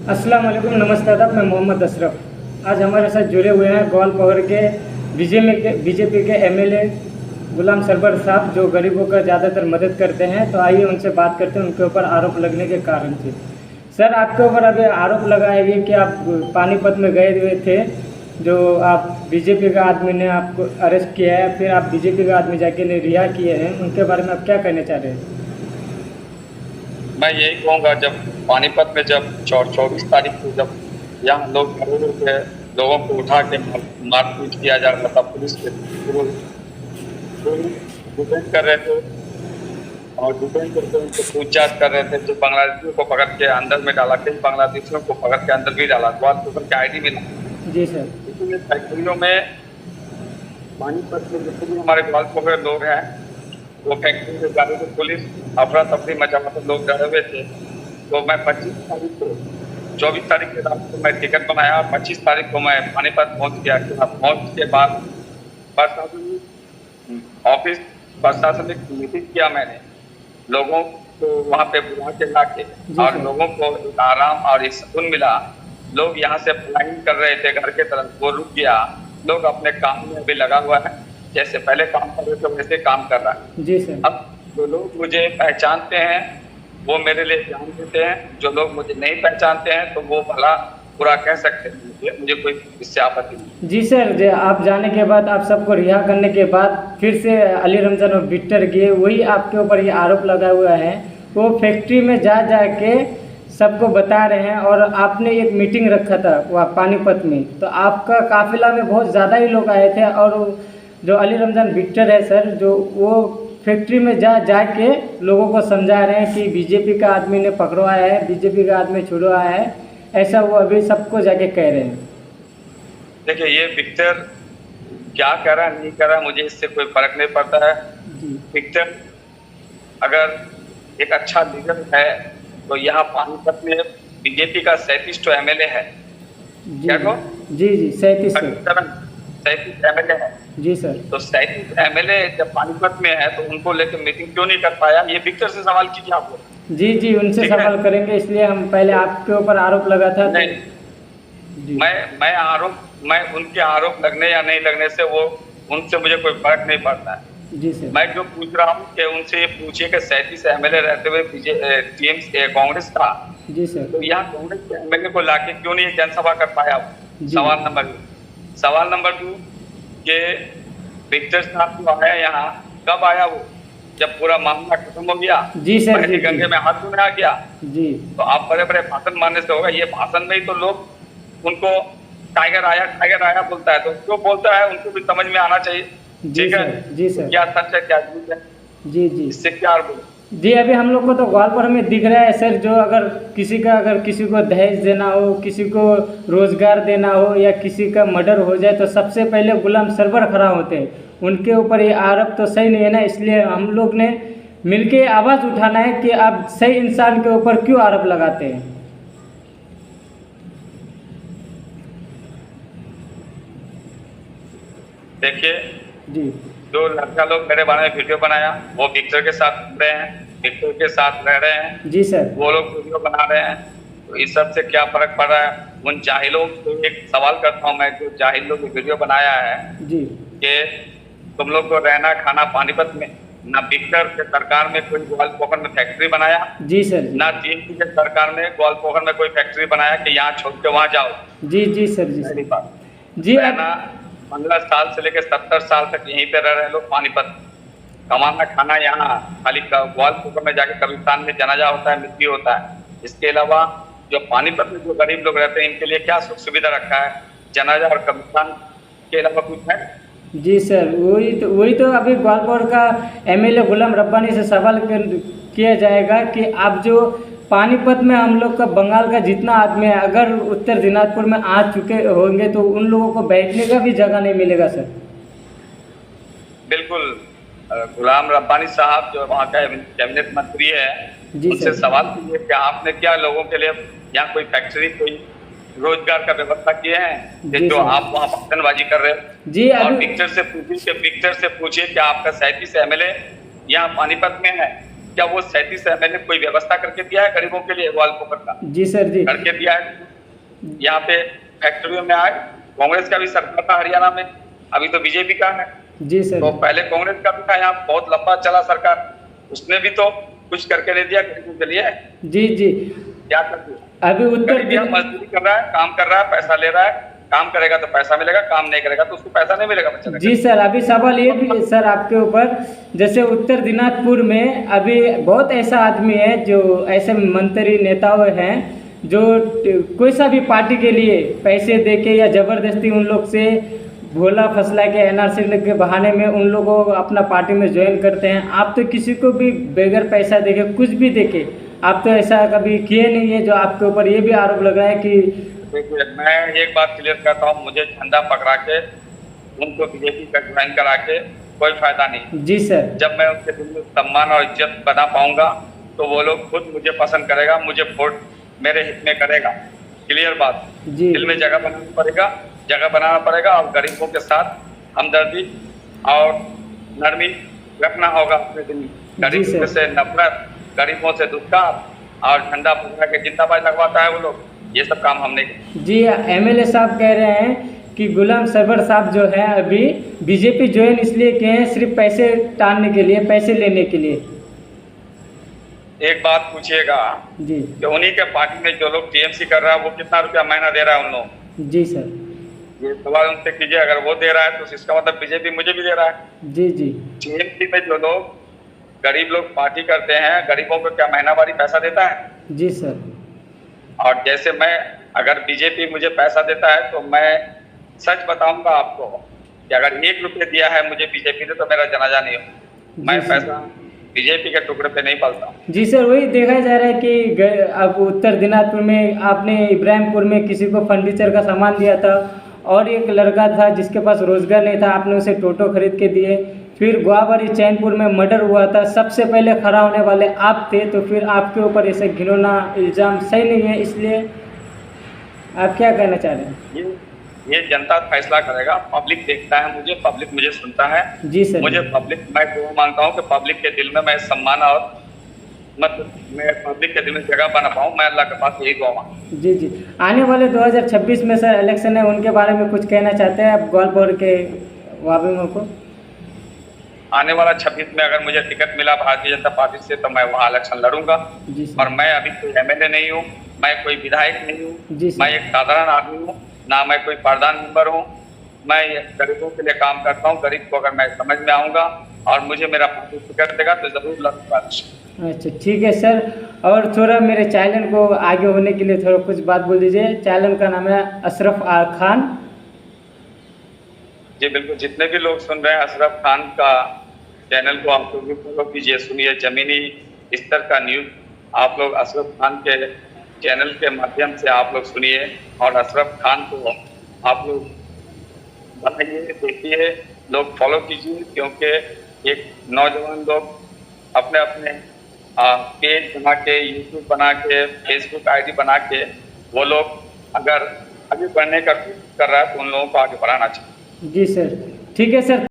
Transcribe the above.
अस्सलाम वालेकुम, नमस्ते आदाब। मैं मोहम्मद अशरफ। आज हमारे साथ जुड़े हुए हैं ग्वालपहर के बीजेपी के एमएलए गुलाम सरवर साहब, जो गरीबों का ज़्यादातर मदद करते हैं। तो आइए उनसे बात करते हैं उनके ऊपर आरोप लगने के कारण से। सर, आपके ऊपर अभी आरोप लगा है ये कि आप पानीपत में गए हुए थे, जो आप बीजेपी का आदमी ने आपको अरेस्ट किया है, फिर आप बीजेपी का आदमी जाके ने रिहा किए हैं। उनके बारे में आप क्या कहना चाह रहे हैं? मैं यही कहूँगा, जब पानीपत में जब 24 तारीख को जब यहाँ लोग मरे थे, लोगों को उठा के मारपीट किया जा रहा था, पुलिस के डिटेन कर रहे थे और डिटेन करके उनको पूछताछ कर रहे थे। जो बांग्लादेशियों को पकड़ के अंदर में डाला, कई बांग्लादेशियों को पकड़ के अंदर भी डाला, ग्वालपहर के आईडी मिला। जी सर। इसलिए फैक्ट्रियों में पानीपत में जितने भी हमारे ग्वालपहर लोग हैं, वो फैक्ट्री में जाने को पुलिस अफरा तफरी मचाते लोग डरे हुए थे। तो मैं 24 तारीख के रात को मैं टिकट बनाया और 25 तारीख को मैं पानीपत पहुंच गया। पहुंच के बाद प्रशासन में मीटिंग किया मैंने, लोगों को वहाँ पे बुला के ला के, और लोगों को एक आराम और एक सुकून मिला। लोग यहाँ से प्लानिंग कर रहे थे घर के तरफ, वो रुक गया। लोग अपने काम में अभी लगा हुआ है, जैसे पहले काम कर रहे थे वैसे काम कर रहा है। जी सर। अब जो लोग मुझे पहचानते हैं वो मेरे लिए जान देते हैं, जो लोग मुझे नहीं पहचानते हैं तो वो भला बुरा कह सकते हैं, मुझे कोई इससे आपत्ति नहीं। जी सर, आप जाने के बाद, आप सबको रिहा करने के बाद फिर से अली रमजान और विक्टर के वही आपके ऊपर ये आरोप लगा हुआ है, वो फैक्ट्री में जा के सबको बता रहे हैं। और आपने एक मीटिंग रखा था वहाँ पानीपत में, तो आपका काफिला में बहुत ज़्यादा ही लोग आए थे। और जो अली रमजान विक्टर है सर, जो वो फैक्ट्री में जाके लोगों को समझा रहे हैं कि बीजेपी का आदमी ने पकड़वाया है, बीजेपी का आदमी छुड़वाया है, ऐसा वो अभी सबको जाके कह रहे हैं। देखिए, ये विक्टर क्या कह रहा है नहीं कह रहा है, मुझे इससे कोई फर्क नहीं पड़ता है। विक्टर अगर एक अच्छा लीडर है तो यहाँ पानीपत में बीजेपी का 37 एमएलए है। क्या कहो? जी 37 एमएलए है। जी सर। तो 37 एमएलए जब पानीपत में है तो उनको लेकर मीटिंग क्यों नहीं कर पाया? ये विक्टर से सवाल कीजिए आप लोग। जी उनसे सवाल करेंगे, इसलिए हम पहले आपके ऊपर आरोप लगा था। नहीं, मैं उनके आरोप लगने या नहीं लगने से वो उनसे मुझे कोई फर्क नहीं पड़ता है। जी सर। मैं जो पूछ रहा हूँ कि उनसे ये पूछिए कि 37 एमएलए रहते हुए कांग्रेस का, जी सर, तो यहाँ कांग्रेस के एमएलए को लाके क्यों नहीं जनसभा कर पाया? सवाल नंबर 1। सवाल नंबर 2 के विक्टर साहब जो आया यहाँ, कब आया वो? जब पूरा मामला खत्म हो गया, जी सर, जी गंगे में हाथ धोने आ गया। जी, तो आप बड़े बड़े भाषण मारने से होगा? ये भाषण में ही तो लोग उनको टाइगर आया बोलता है, तो क्यों बोलता है उनको भी समझ में आना चाहिए। ठीक है जी सर, क्या सच है क्या झूठ है? जी इससे क्या बोल? जी, अभी हम लोग को तो ग्वालपहर में दिख रहा है सर, जो अगर किसी को दहेज देना हो, किसी को रोजगार देना हो, या किसी का मर्डर हो जाए तो सबसे पहले गुलाम सरवर खड़ा होते हैं। उनके ऊपर ये आरोप तो सही नहीं है ना, इसलिए हम लोग ने मिलके आवाज़ उठाना है कि आप सही इंसान के ऊपर क्यों आरोप लगाते हैं। देखिए जी, जो लड़का लोग मेरे बारे में वीडियो बनाया वो विक्टर के साथ रह रहे हैं, विक्टर के साथ रह रहे हैं। जी सर। वो लोग वीडियो बना रहे हैं, तो इस सब से क्या फर्क पड़ रहा है? उन जाहिलों को एक सवाल करता हूँ मैं, जो जाहिल लोग वीडियो बनाया है जी, कि तुम लोग को रहना खाना पानीपत में, ना विक्टर के सरकार में कोई ग्वालपहर में फैक्ट्री बनाया। जी सर। ना टीएमसी के सरकार में ग्वालपहर में कोई फैक्ट्री बनाया कि यहाँ छोड़ के वहाँ जाओ। जी सर। जी बात जी, 15 साल से लेकर 70 साल तक यहीं पे रह रहे लोग पानीपत, कमाना खाना यहाँ खाली ग्वालपहर में जाके कब्रिस्तान में जनाजा होता है, मृत्यु होता है। इसके अलावा जो पानीपत में जो गरीब लोग रहते हैं इनके लिए क्या सुख सुविधा रखा है? जनाजा और कब्रिस्तान के अलावा कुछ है? जी सर, वही तो अभी ग्वालपहर का एमएलए गुलाम रब्बानी से सवाल किया जाएगा कि आप जो पानीपत में हम लोग का बंगाल का जितना आदमी है, अगर उत्तर दिनाजपुर में आ चुके होंगे तो उन लोगों को बैठने का भी जगह नहीं मिलेगा सर। बिल्कुल, गुलाम रब्बानी साहब जो वहाँ का कैबिनेट मंत्री है, उनसे सवाल कीजिए कि आपने क्या लोगों के लिए यहाँ कोई फैक्ट्री, कोई रोजगार का व्यवस्था किए हैं, जो आप वहाँ भाषणबाजी कर रहे हैं। जी, और विक्टर से पूछिए कि आपका 37 एमएलए यहाँ पानीपत में है, क्या वो 37 MLA कोई व्यवस्था करके दिया है गरीबों के लिए ग्वालपोखर का? जी सर जी। करके दिया है। यहाँ पे फैक्ट्रियों में आए, कांग्रेस का भी सरकार था हरियाणा में, अभी तो बीजेपी का है। जी सर। तो पहले कांग्रेस का भी था, यहाँ बहुत लंबा चला सरकार, उसने भी तो कुछ करके नहीं दिया गरीबों के लिए। जी जी। क्या कर दिया? अभी उत्तर गरीब मजदूरी कर रहा है, काम कर रहा है, पैसा ले रहा है, काम करेगा तो पैसा मिलेगा, काम नहीं करेगा तो उसको पैसा नहीं मिलेगा बच्चे। जी सर, अभी सवाल ये भी है सर आपके ऊपर, जैसे उत्तर दिनाजपुर में अभी बहुत ऐसा आदमी है जो ऐसे मंत्री नेताओं हैं जो कोई सा भी पार्टी के लिए पैसे देके या जबरदस्ती उन लोग से भोला फसला के एनआरसी के बहाने में उन लोगों को अपना पार्टी में ज्वाइन करते हैं। आप तो किसी को भी बगैर पैसा देके कुछ भी देके आप तो ऐसा कभी किए नहीं है, जो आपके ऊपर ये भी आरोप लग रहा है कि। देखिए, मैं एक बात क्लियर करता हूँ, मुझे झंडा पकड़ा के उनको बीजेपी का ज्वाइन करा के कोई फायदा नहीं। जी सर। जब मैं उनके दिल में सम्मान और इज्जत बना पाऊंगा तो वो लोग खुद मुझे पसंद करेगा, मुझे वोट मेरे हित में करेगा। क्लियर बात। जी। दिल में जगह बनाना पड़ेगा और गरीबों के साथ हमदर्दी और नरमी रखना होगा अपने दिल में। गरीबों से नफरत, गरीबों से दुष्कार और झंडा फहरा के जिंदाबाद लगवाता है वो लोग, ये सब काम हमने किया। जी, एमएलए साहब कह रहे हैं कि गुलाम सरवर साहब जो है अभी बीजेपी ज्वाइन इसलिए किए हैं सिर्फ पैसे टालने के लिए, पैसे लेने के लिए। एक बात पूछिएगा जी कि उन्हीं के पार्टी में जो लोग टीएमसी कर रहा है वो कितना रुपया महीना दे रहा है उन लोग? जी सर। ये सवाल उनसे कीजिए, अगर वो दे रहा है तो इसका मतलब बीजेपी मुझे भी दे रहा है। जी जी। टीएमसी में जो लोग गरीब लोग पार्टी करते हैं, गरीबों को क्या महीनावारी पैसा देता है? जी सर। और जैसे मैं, अगर बीजेपी मुझे पैसा देता है तो मैं सच बताऊंगा आपको कि अगर 1 रुपये दिया है मुझे बीजेपी ने तो मेरा जनाजा नहीं हो। मैं पैसा बीजेपी के टुकड़े पे नहीं पालता। जी सर, वही देखा जा रहा है कि अब उत्तर दिनाजपुर में आपने इब्राहिमपुर में किसी को फर्नीचर का सामान दिया था और एक लड़का था जिसके पास रोजगार नहीं था, आपने उसे टोटो खरीद के दिए। फिर गोवाबारी चैनपुर में मर्डर हुआ था, सबसे पहले खड़ा होने वाले आप थे, तो फिर आपके ऊपर ऐसे घिनौना इल्ज़ाम सही नहीं है, इसलिए आप क्या कहना चाह रहे हैं? ये जनता फैसला करेगा, पब्लिक देखता है मुझे, पब्लिक मुझे सुनता है। जी सर। मुझे पब्लिक, मैं तो मानता हूँ कि पब्लिक के दिल में मैं सम्मान और मैं पब्लिक के दिल में जगह बना पाऊँ, मैं अल्लाह के पास यही दुआ मांगता। जी जी। आने वाले 2026 में सर इलेक्शन है, उनके बारे में कुछ कहना चाहते हैं आप ग्वालपोर के वाबियों को? आने वाला 26 में अगर मुझे टिकट मिला भारतीय जनता पार्टी से तो मैं वहाँ इलेक्शन लड़ूंगा। और मैं अभी कोई एमएलए नहीं हूँ, मैं कोई विधायक नहीं हूँ, मैं एक साधारण आदमी हूँ, ना मैं कोई प्रधान मेंबर हूँ। मैं गरीबों के लिए काम करता हूँ। गरीब को अगर मैं समझ में आऊँगा और मुझे मेरा पार्टी टिकट देगा तो जरूर लड़ूंगा। अच्छा ठीक है सर, और थोड़ा मेरे चैनल को आगे होने के लिए थोड़ा कुछ बात बोल दीजिए। चैनल का नाम है अशरफ खान। जी बिल्कुल, जितने भी लोग सुन रहे हैं अशरफ खान का चैनल को आप लोग भी फॉलो कीजिए, सुनिए जमीनी स्तर का न्यूज़ आप लोग अशरफ खान के चैनल के माध्यम से आप लोग सुनिए और अशरफ खान को आप लोग बनाइए, देखिए, लोग फॉलो कीजिए, क्योंकि एक नौजवान लोग अपने अपने पेज बना के, यूट्यूब बना के, फेसबुक आईडी बना के वो लोग अगर आगे बढ़ने का कोशिश कर रहा है तो उन लोगों को आगे बढ़ाना चाहिए। जी सर, ठीक है सर।